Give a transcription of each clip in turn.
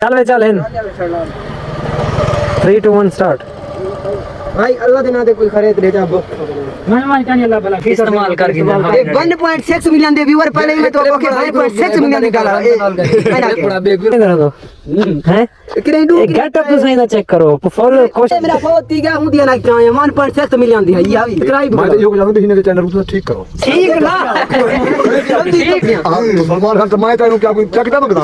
चल इन 3 2 1 स्टार्ट भाई अल्लाह दे नाम ते कोई खरीद ले जा मैं क्या अल्लाह भला इस्तेमाल करके 1.6 मिलियन दे व्यूअर पहले ही मैं तो ओके 1.6 मिलियन निकाला बड़ा बेग इधर दो हैं करेंडू गेटअप तो सही ना चेक करो फुल क्वेश्चन मेरा बहुत तीगा हूं दिया ना 1.6 मिलियन दी है ये सब्सक्राइब मैं यो जानू देखने के चैनल को ठीक करो ठीक ना ठीक सलमान खान तो मैं तो क्या कोई क्या कितना बता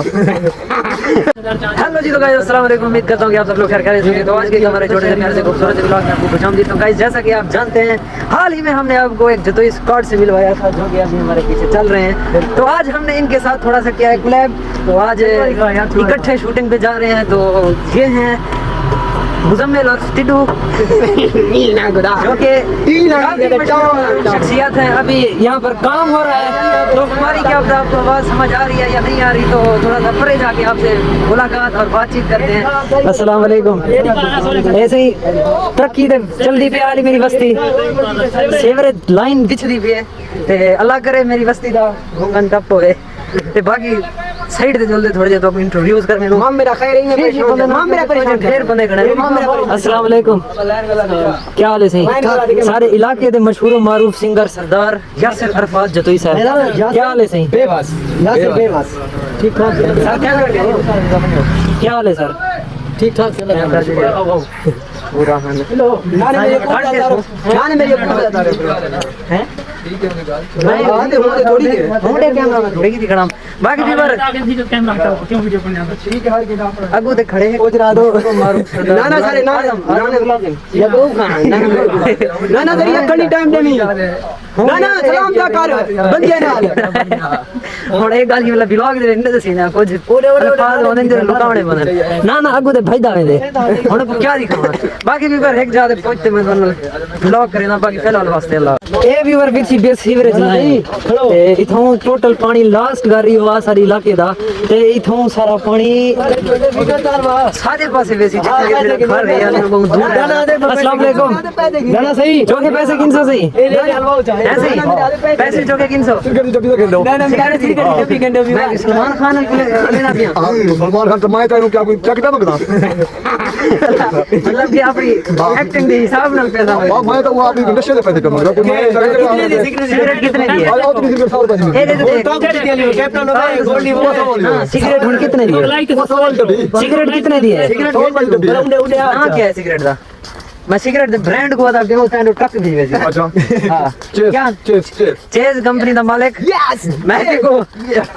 हेलो जी तो गाइस अस्सलाम वालेकुम उम्मीद करता हूं कि आप सब लोग खैर खैरियत से होंगे। तो आज के हमारे छोटे से प्यारे से खूबसूरत व्लॉग में आपको खुशामदीद। तो गाइस जैसा कि आप जानते हैं हाल ही में हमने आपको एक जतोई स्क्वाड से मिलवाया था जो कि अभी हमारे पीछे चल रहे हैं। तो आज हमने इनके साथ थोड़ा सा किया है कोलैब। तो आज इकट्ठे शूटिंग पे जा रहे हैं। तो ये हैं मुजम्मिल और टिडू जो कि शख्सियत है। अभी यहाँ पर काम हो रहा है तो हमारी क्या पता आपको आवाज़ समझ आ रही है या नहीं आ रही। तो थोड़ा सा परे जाके आपसे मुलाकात और बातचीत करते हैं। अस्सलाम वालेकुम। ऐसे ही तरक्की जल्दी पे आ रही मेरी बस्ती सेवरेज लाइन बिछड़ी भी है ते अल्लाह करे मेरी बस्ती का घूमन टप होए ते बाकी साइड ते जल्दी थोड़े जे तो इंट्रोड्यूस कर मेनू माम मेरा खैर ही है माम मेरा परेशान ढेर बंदे खड़े हैं। अस्सलाम वालेकुम क्या हाल है सही सारे इलाके दे मशहूर मारूफ सिंगर सरदार यासिर अरफात जतोई साहब क्या हाल है सही बेबस यासिर बेबस ठीक ठाक सर क्या कर रहे हो क्या हाल है सर ठीक ठाक चल रहा है पूरा हेलो नाने मेरे हैं नहीं आते होते थोड़ी के होंडे कैमरा में थोड़ी की दिखड़ा बाकी भी बार कैमरा हटाओ क्यों वीडियो बनाना ठीक है अगू ते खड़े हैं कुछ रादो ना ना सारे ना ये तो ना ना तेरी अकड़ी टाइम दे नहीं ना ना सलाम दा कर बंदे नाल ਹੁਣ ਇਹ ਗੱਲ ਹੀ ਮਤਲਬ ਵਲੌਗ ਦੇ ਇੰਨੇ ਦਸੀ ਨਾ ਕੁਝ ਅਲਫਾਜ਼ ਹੋਣੇ ਜਿਹੜੇ ਲੁਕਾਉਣੇ ਬਣੇ ਨਾ ਨਾ ਅੱਗੂ ਤੇ ਭਜਦਾ ਵੇ ਹੁਣ ਕੋ ਕੀ ਦਿਖਾਵਾਂ ਬਾਕੀ ਵੀ ਪਰ ਇੱਕ ਜਾਦੇ ਪਹੁੰਚਤੇ ਮੈਂ ਤੁਹਾਨੂੰ ਵਲੌਗ ਕਰੇ ਨਾ ਬਾਕੀ ਫਿਲਹਾਲ ਵਾਸਤੇ ਅੱਲਾ ਇਹ ਵੀਵਰ ਵਿੱਚ ਹੀ ਬੇਸ ਸੀਵਰੇਜ ਲਾਈ ਤੇ ਇਥੋਂ ਟੋਟਲ ਪਾਣੀ ਲਾਸਟ ਕਰ ਰਹੀ ਹੋਆ ਸਾਰੀ ਇਲਾਕੇ ਦਾ ਤੇ ਇਥੋਂ ਸਾਰਾ ਪਾਣੀ ਸਾਰੇ ਪਾਸੇ ਵੇਸੀ ਜਿੱਥੇ ਘਰ ਰਹੇ ਹਨ ਬਹੁਤ ਦੂਰ अस्सलाम वालेकुम गाना सही जो के पैसे 300 सही ऐसे ही पैसे जो के 300 ना ना मैं सलमान खान लेना भी सलमान खान तो मैं तो क्या कोई क्या कितना बता मतलब कि अपनी एक्टिंग के हिसाब नाल पैसा मैं तो वो अपनी नशे से पैसे कमाऊंगा सिगरेट कितने दिए और तुम सिगरेट 100 रुपए ये दे कैप्टन सिगरेट हुन कितने दिए सिगरेट कितने दिए हां क्या है सिगरेट दा मैं सिगरेट दे ब्रांड को बता के वो ट्रक भी वैसे अच्छा हां क्या चेज कंपनी दा मालिक यस मैं को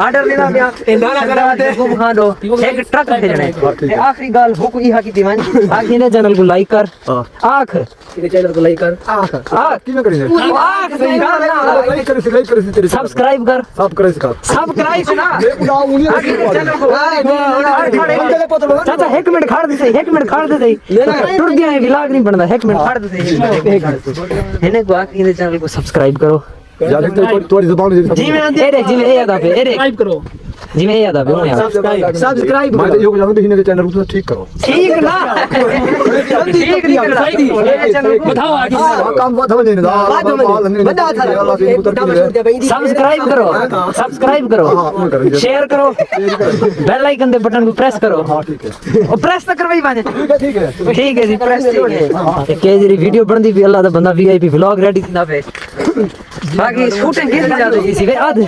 ऑर्डर देना पिया नाना करा दे हुकुम खा दो एक ट्रक भेजने ते आखिरी गाल हुकुम ही की दीवान आखिरी ने चैनल को लाइक कर आंख तेरे चैनल को लाइक कर आंख कितना करेंगे आंख लाइक कर तेरे सब्सक्राइब कर सब्सक्राइब ना चैनल को चाचा एक मिनट खड़ दे सही टूट गया है व्लॉग नहीं बनता एक मिनट खड़ दे सही इन्हें को आखिरी चैनल को सब्सक्राइब करो यार थोड़ी जुबान जी मैं ए याद आ पे सब्सक्राइब करो जी मैं याद आ पे यार सब्सक्राइब मैं यो जानू देखने के चैनल को ठीक करो ठीक ना ठीक बताओ आगे काम बात समझ नहीं बता सब्सक्राइब करो शेयर करो बेल आइकन दे बटन को प्रेस करो हां ठीक है और प्रेस तो करवाई बाने ठीक है जी प्रेस के जरी वीडियो बनदी भी अल्लाह दा बंदा वीआईपी व्लॉग रेडी थी ना पे बाकी शूटिंग कितनी ज्यादा की सी वे आधे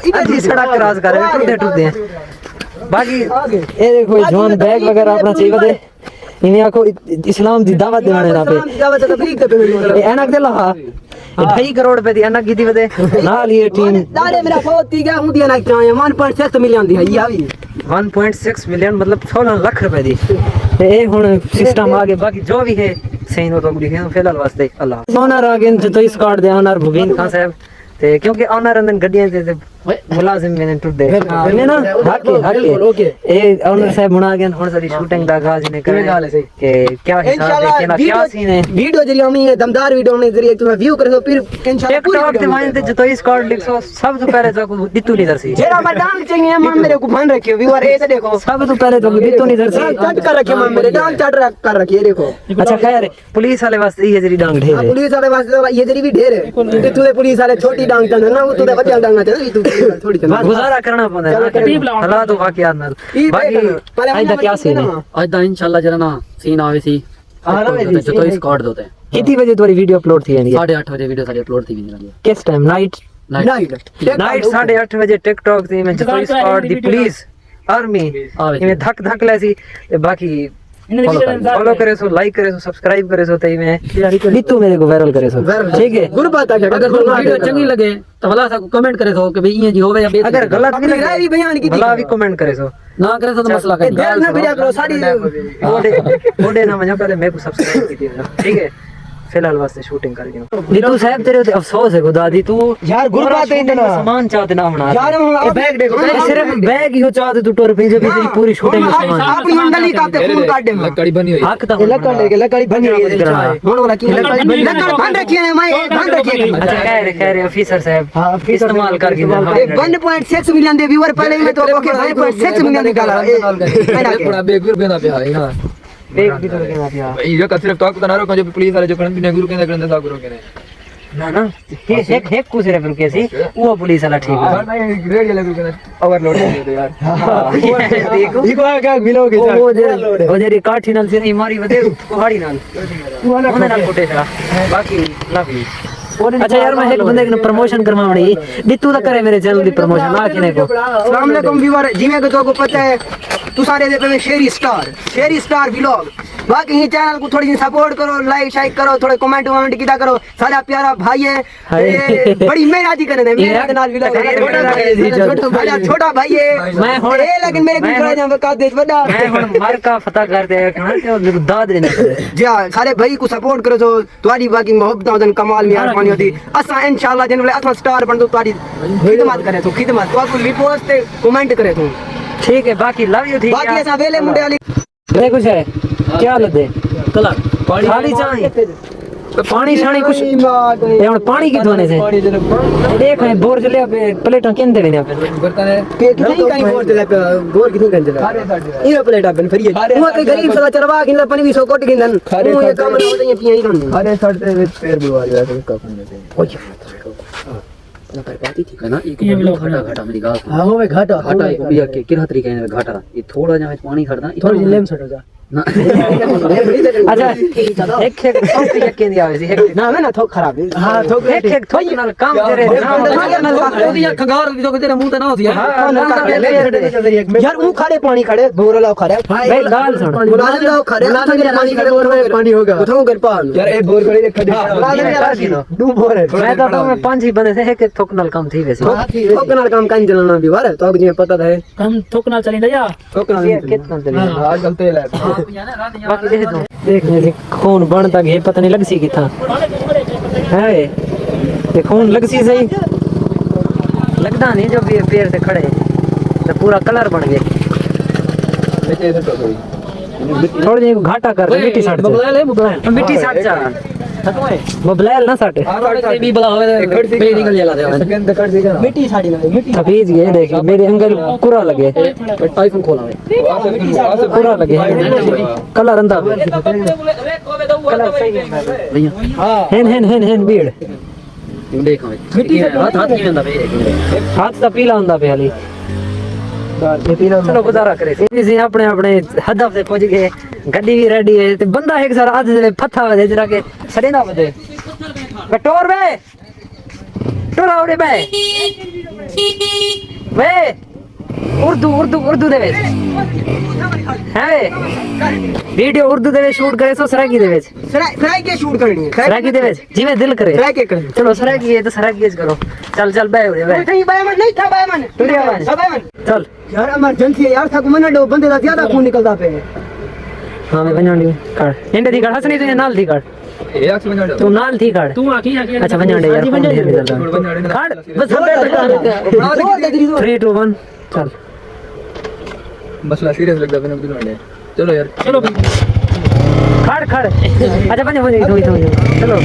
इधर सड़क क्रॉस कर रहे टूटते हैं बाकी ये देखो जवान बैग वगैरह अपना चाहिए दे इन्हें आखो इस्लाम दी दावत देने ना पे दावत तबलीग दे एनक दे लहा 2.5 करोड़ रुपए दी एनक की वदे नाल ये टीम दाले मेरा बहुत तीगा हूं दिया ना 1.6 मिलियन दी है ये भी 1.6 मिलियन मतलब 16 लाख रुपए दी ये हुन सिस्टम आगे बाकी जो भी है सही नो तो लिखे फिलहाल वास्ते अल्लाह ऑनर आगे जो इस कार्ड दे ऑनर भुवीन खान साहब ते क्योंकि ऑनर अंदर गड्डियां दे मुलाजिम मैंने टूट दे ने ना हके ए ऑनर साहब बना गए हुन सारी शूटिंग दा आगाज ने करे के क्या हिसाब है क्या सीन है वीडियो जरिए हमनी है दमदार वीडियो हमने जरिए तुम व्यू कर दो फिर इंशाल्लाह टिकटॉक ते वाइन ते जतो इस कार्ड लिखो सब तो पहले तो दित्तू नहीं दरसी जेरा मैदान चाहिए हम मेरे को मान रखियो व्यूअर ऐसे देखो सब तो पहले तो दित्तू नहीं दरसी कट कर रखियो हम मेरे डांग चढ़ कर रखिए देखो अच्छा खैर पुलिस वाले वास्ते ये जरी डांग ढेर है पुलिस वाले वास्ते ये जरी भी ढेर है तू पुलिस वाले छोटी डांग चढ़ना ना तू बच्चा डांग चढ़ना तू थोड़ी चला गुजारा करना पौंदा है हालात वाकयात नाल बाकी आज दा क्या सीन है आज दा इंशाल्लाह जरा ना सीन आवे सी तो इस कार्ड दोते हैं कितनी बजे तुम्हारी वीडियो अपलोड थी यानी 8:30 बजे वीडियो सारी अपलोड थी नहीं किस टाइम नाइट नाइट नाइट 8:30 बजे टिकटॉक ते मैं तो स्क्वाड दी पुलिस आर्मी इमे धक धक लेसी ते बाकी फॉलो करे सो लाइक करे सो सब्सक्राइब करे सो तई में नीतू मेरे को वायरल करे सो ठीक है गुड बात है अगर कोई वीडियो चंगी लगे तो भला सा कमेंट करे सो कि भाई ये जी होवे या बेइज्जती अगर गलत अपनी राय भी बयान की भला भी कमेंट करे सो ना करे तो मसला ए, देर ना भिजा करो सारी ओडे ना मजा पहले मेरे को सब्सक्राइब की दिया ठीक है फिलहाल वास्ते शूटिंग कर गया नीतू साहब तेरे ते अफसोस है खुदा दी तू यार गुड बात है इतना सामान चाहते ना बना यार हम बैग देखो सिर्फ बैग ही हो चाहते तू टोर पे जो भी तेरी पूरी शूटिंग में सामान अपनी मंडली का ते खून काट दे लकड़ी बनी हुई हक ता लकड़ी बनी हुई है मोड़ वाला की लकड़ी बन रखी है मैं बन रखी है अच्छा खैर ऑफिसर साहब इस्तेमाल करके 1.6 मिलियन दे व्यूअर पहले ही मैं तो ओके 1.6 मिलियन निकाला बड़ा बेग भी रुपए ना पे आई हां बैग भी तो लेके आया ये का सिर्फ टॉक बना रहा जो पुलिस वाले जो करन भी गुरु के करन दा गुरु के ना ना एक को सिर्फ रुके सी वो पुलिस वाला ठीक है नहीं रेड लगे के ओवरलोड कर दे यार देखो इको क्या मिलोगे वो जेरी काठी नाल से मारी वदे कुहाड़ी नाल ओने नाल कोटे था बाकी लव यू अच्छा यार मैं एक बंदे ने प्रमोशन करवा पड़ी नीतू दा करे मेरे चैनल दी प्रमोशन ना किने को अस्सलाम वालेकुम व्यूअर जिਵੇਂ कि तो को पता है तू सारे दे पे शेरी स्टार व्लॉग बाकी ये चैनल को थोड़ी सपोर्ट करो लाइक शाइक करो थोड़े कमेंट वमेंट किया करो सारा प्यारा भाई है ये बड़ी मेहनती करे ने मेरे नाल व्लॉग छोटा भाई है मैं हुन लेकिन मेरे भी थोड़ा जा का दे बड़ा मैं हुन मार का पता कर दे कहां ते दाद देना जी हां सारे भाई को सपोर्ट करो तो तुम्हारी बाकी मोहब्बत जन कमाल में मेहरबानी होती असा इंशाल्लाह जन असा स्टार बन तो तुम्हारी खिदमत करे तो खिदमत तो आपको रिपोर्ट ते कमेंट करे तो ठीक है बाकी लव यू ठीक है बाकी ऐसा वेले मुंडे वाली नहीं कुछ है क्या लदे कला खाली चाहिए पानी शानी कुछ ये हुन पानी की धोने से देख है बोर चले पे प्लेटा केंदे ने पे बर्तन है के कितनी काई बोर चले पे बोर कितनी काई चले ये प्लेट अपन फिर ये वो के गरीब सदा चरवा किन पानी भी सो कोट किन वो ये काम ना होते ये पिया ही रहने अरे सड़ते विच पैर बुआ गया तो का पानी दे ओए ना कर पाती थी ना ये घाटा घाटा मेरी गाल हां वो घाटा घाटा एक बिया के किरा तरीके है घाटा ये थोड़ा जहां पानी खड़ना थोड़ी लेम सटो जा ना अच्छा एक एक केंदी आवे सी ना ना थोक खराब है हां थोक एक थोक नाल काम करे ओदी खगार भी तो तेरा मुंह तो ना होती है यार वो खड़े पानी खड़े बोर लाओ खड़े भाई गाल सुन मुलाजिम लाओ खड़े पानी खड़े बोर में पानी होगा उठाओ कर पान यार ए बोर करे खड़े दू बोर है मैं तो मैं पांच ही बंदे थे एक थोक नाल काम थी वैसे थोक नाल काम काई चलना भी वार तो मुझे पता था हम थोकना चलेंगे जा थोक नाल कितना चले आजकल तेल है बाकी देख दो देखने खून बनता गए पता नहीं लग सी किथा है ये खून लग सी सही लगता नहीं जो भी पैर से खड़े तो पूरा कलर बन गए बेचे इधर तो कोई थोड़ी देर घाटा कर दे मिट्टी सट मिट्टी सट जा बबलैल ना सट भी बला होवे पे निकल जाला दे सेकंड कट देगा मिट्टी साड़ी में मिट्टी तबीज ये देख मेरे अंगल पूरा लगे आईफोन खोला है पूरा लगे कलर अंदा हेन हेन हेन हेन बीड़ देखो मिट्टी हाथ हाथ की अंदा पे हाथ तो पीला हुंदा पे हाली चलो गुजारा करे इसी अपने अपने हदफ से पहुंच गए गड्डी भी रेडी है ते बंदा एक सारा आधे से फथा वदे जरा के सरेना वदे कटोर बे टोरावड़े बे वे उर्दू उर्दू उर्दू दे है वीडियो उर्दू दे शूट करे सो सराकी दे फ्राई के शूट करनी है सराकी दे जिਵੇਂ दिल करे फ्राई के करनी चलो सराकी है तो सराकी करो चल चल बे उरे बे नहीं बायमन नहीं था बायमन टुरिया बायमन। बायमन चल यार इमरजेंसी है यार था को मना दो बंदे दा ज्यादा खून निकलदा पे हां मैं वंजांडी काट इंडे दी काट हसनी तू नाल दी काट ए एक्स बना दो तू नाल थी काट तू आकी आकी अच्छा वंजांडे यार खून ढेर निकलता काट बस 3 2 1 चल मसला सीरियस लगता है मैंने बिना चलो यार चलो खड़ खड़ अच्छा बंदे हो थोड़ी चलो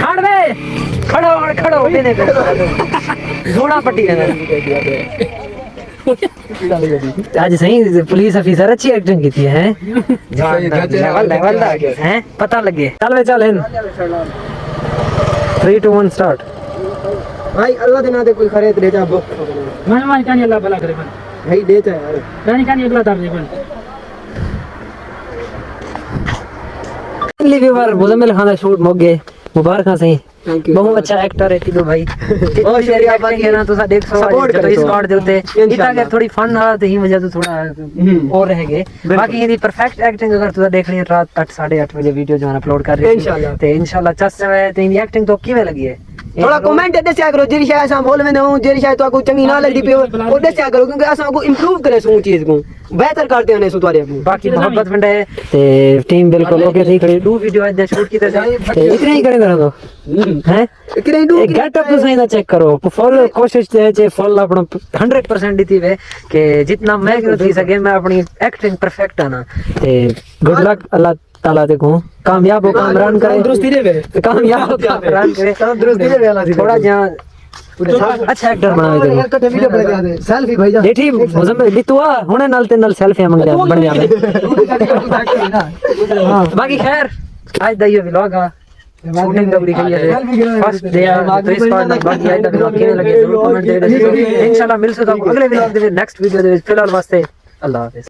खड़ बे खड़ो देने पे घोड़ा पट्टी है आज सही पुलिस ऑफिसर अच्छी एक्टिंग की थी है लेवल है पता लगे चल वे चल 3 2 1 स्टार्ट भाई अल्लाह दे नाम ते कोई खरीद ले जा बुक मैं कहानी अल्लाह भला करे बन भाई देता है यार कहानी अगला तार दे बन व्यूअर मुजम्मिल खान दा शूट मुक गए मुबारक सही थैंक यू बहुत अच्छा एक्टर है तीनों भाई बहुत शुक्रिया बाकी है ना तो देख सो Support तो करो इस स्क्वाड दे उते इतना के थोड़ी फन हां ते ही वजह तो थोड़ा और रह गए बाकी ये परफेक्ट एक्टिंग अगर तुसा देखनी है रात 8 8:30 बजे वीडियो जो अपलोड कर रहे इंशाल्लाह। ते इंशाल्लाह चस है ते एक्टिंग तो किवे लगी है थोड़ा कमेंट दस्या करो जेरी शायद असां बोल में हूं जेरी शायद तो चंगी ना लगदी पियो वो दस्या करो क्योंकि असां को इंप्रूव करे सो चीज को बेहतर करते हैं सो तुम्हारे बाकी मोहब्बत फंडे ते टीम बिल्कुल ओके थी खड़ी दो वीडियो आज शूट की ते इतने ही करे करो हैं किरे दू गेटअप तो सही ना चेक करो फुल कोशिश जे फुल अपना 100% दी वे कि जितना मैं कर सके मैं अपनी एक्टिंग परफेक्ट है ना ते गुड लक अल्लाह ताला देखो कामयाब हो कामरान करे तंदुरुस्ती दे कामयाब हो कामरान करे तंदुरुस्ती दे अल्लाह थोड़ा जहां अच्छा एक्टर बनावे देखो कटे वीडियो बना दे सेल्फी भाई जा जेठी मुजम्मिल लितुआ हुने नाल ते नाल सेल्फी मंग लिया बन जावे बाकी खैर आज दा ये व्लॉग आ शूटिंग दबड़ी गई है फर्स्ट डे तो इस बार बाकी आज दा व्लॉग केने लगे जरूर कमेंट दे दो इंशाल्लाह मिलसो तो अगले व्लॉग दे नेक्स्ट वीडियो दे फिलहाल वास्ते अल्लाह हाफिज।